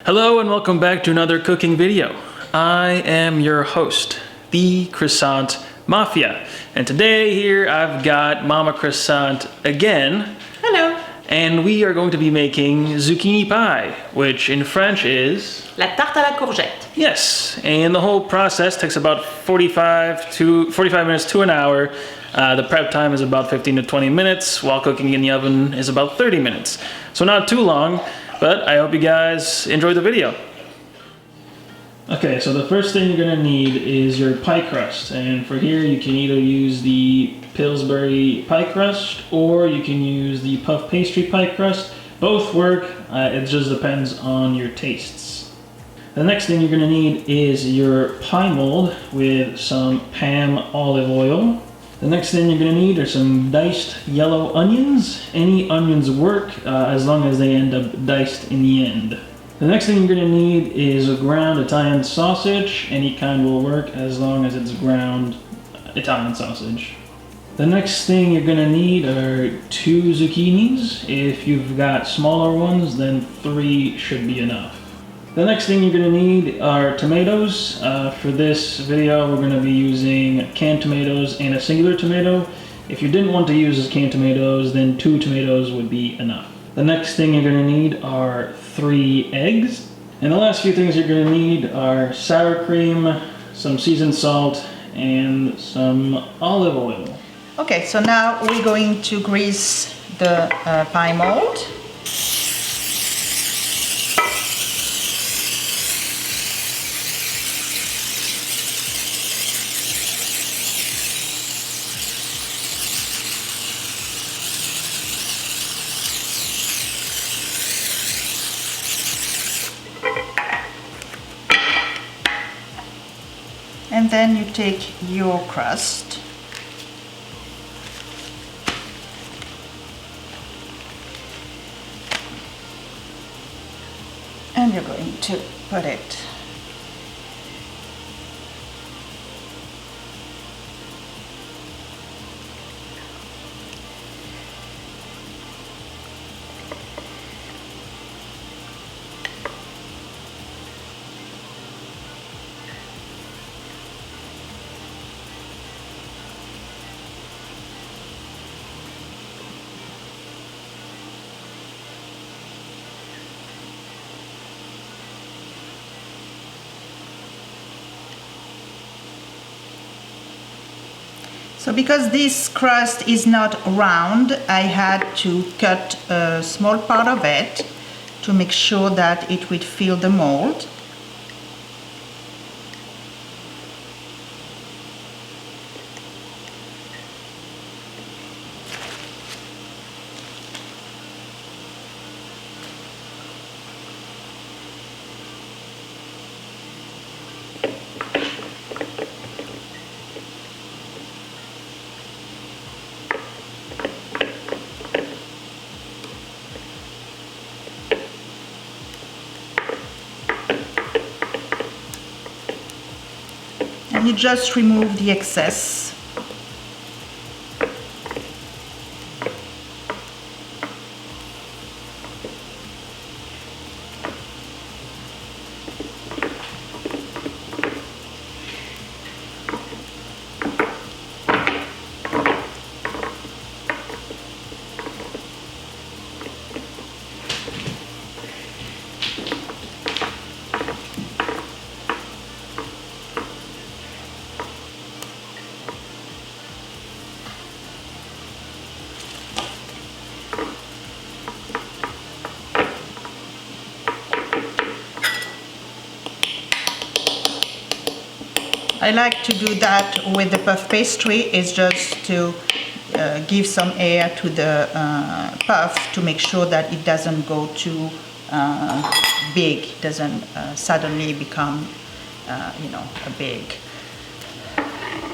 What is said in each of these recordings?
Hello and welcome back to another cooking video. I am your host, the Croissant Mafia. And today here I've got Mama Croissant again. Hello. And we are going to be making zucchini pie, which in French is... La tarte à la courgette. Yes, and the whole process takes about 45 minutes to an hour. The prep time is about 15 to 20 minutes, while cooking in the oven is about 30 minutes. So not too long, but I hope you guys enjoy the video. Okay, so the first thing you're gonna need is your pie crust, and for here you can either use the Pillsbury pie crust or you can use the puff pastry pie crust. Both work, it just depends on your tastes. The next thing you're gonna need is your pie mold with some Pam olive oil. The next thing you're gonna need are some diced yellow onions. Any onions work as long as they end up diced in the end. The next thing you're gonna need is a ground Italian sausage. Any kind will work as long as it's ground Italian sausage. The next thing you're gonna need are 2 zucchinis. If you've got smaller ones, then 3 should be enough. The next thing you're gonna need are tomatoes. For this video, we're gonna be using canned tomatoes and a singular tomato. If you didn't want to use canned tomatoes, then 2 tomatoes would be enough. The next thing you're gonna need are 3 eggs. And the last few things you're gonna need are sour cream, some seasoned salt, and some olive oil. Okay, so now we're going to grease the pie mold. And then you take your crust and you're going to put it So because this crust is not round, I had to cut a small part of it to make sure that it would fill the mold. And you just remove the excess. I like to do that with the puff pastry. It's just to give some air to the puff to make sure that it doesn't go too big, doesn't suddenly become, a big.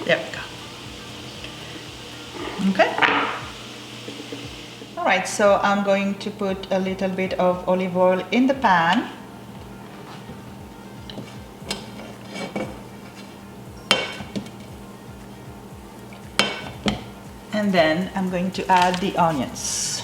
There we go. Okay. All right, so I'm going to put a little bit of olive oil in the pan. And then I'm going to add the onions.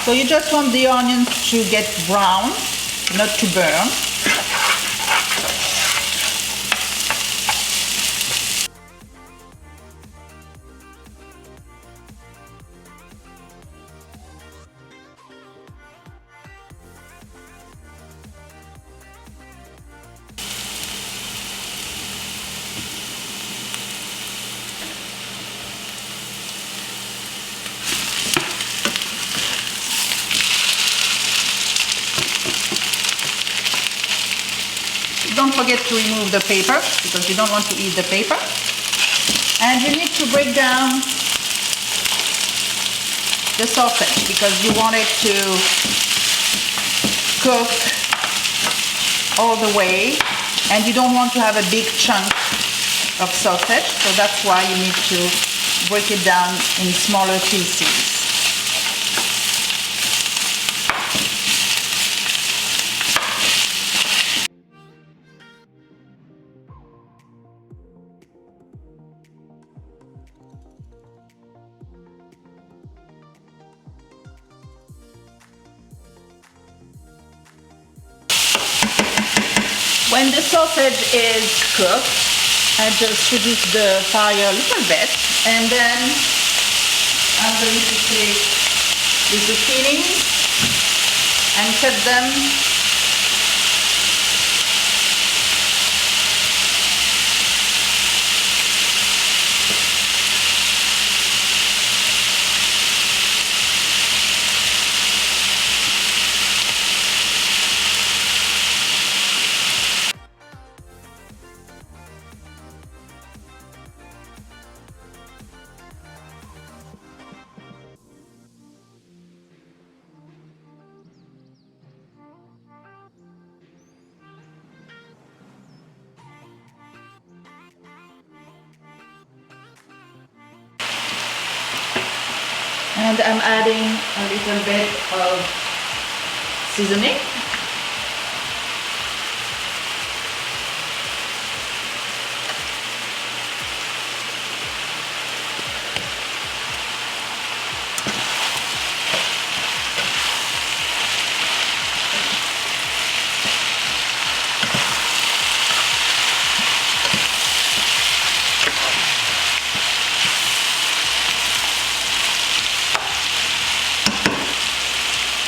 So you just want the onions to get brown, not to burn. Don't forget to remove the paper because you don't want to eat the paper. And you need to break down the sausage because you want it to cook all the way and you don't want to have a big chunk of sausage, so that's why you need to break it down in smaller pieces. When the sausage is cooked, I just reduce the fire a little bit, and then I'm going to take the zucchini and cut them and I'm adding a little bit of seasoning.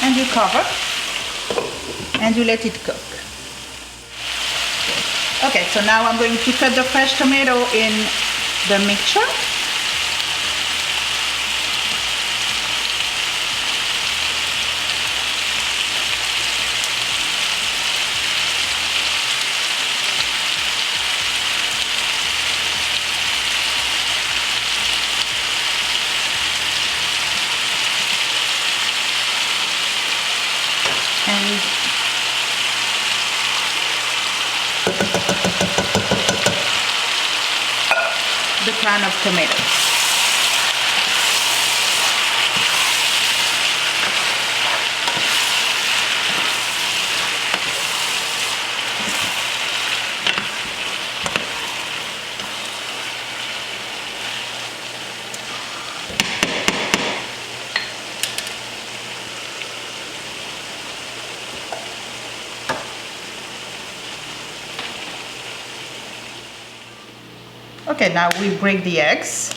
And you cover and you let it cook. Okay, so now I'm going to cut the fresh tomato in the mixture. And the can of tomatoes. Okay, now we break the eggs.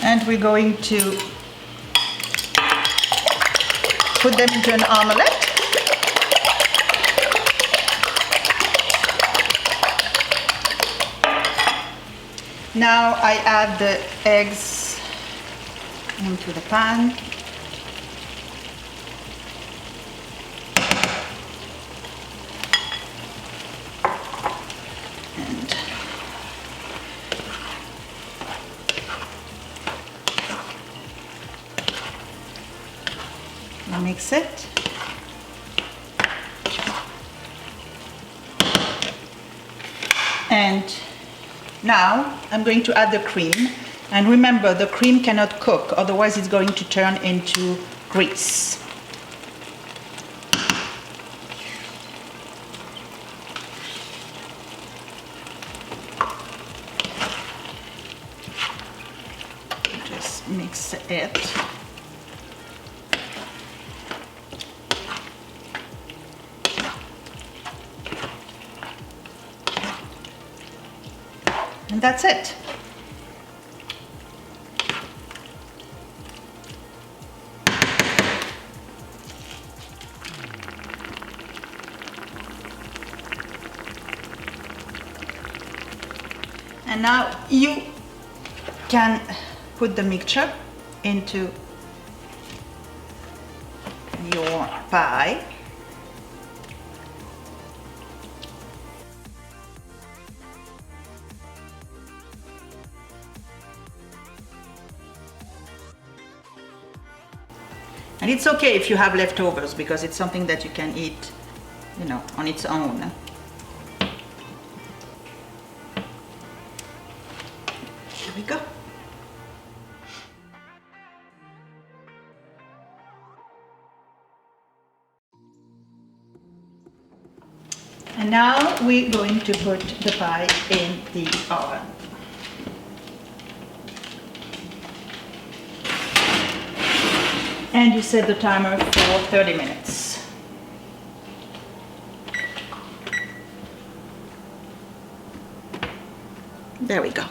And we're going to put them into an omelette. Now I add the eggs into the pan. And mix it. And now I'm going to add the cream. And remember, the cream cannot cook, otherwise it's going to turn into grease. mix it. And that's it. And now you can put the mixture into your pie. And it's okay if you have leftovers because it's something that you can eat, you know, on its own. Here we go. And now we're going to put the pie in the oven. And you set the timer for 30 minutes. There we go.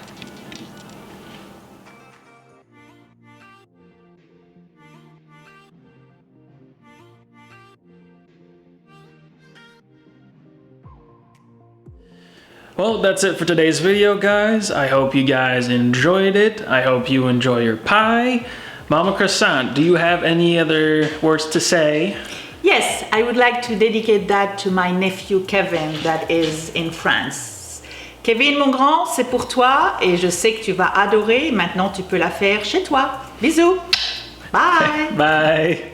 Well, that's it for today's video, guys. I hope you guys enjoyed it. I hope you enjoy your pie. Mama Croissant, do you have any other words to say? Yes, I would like to dedicate that to my nephew Kevin that is in France. Kevin, mon grand, c'est pour toi et je sais que tu vas adorer. Maintenant, tu peux la faire chez toi. Bisous. Bye. Bye.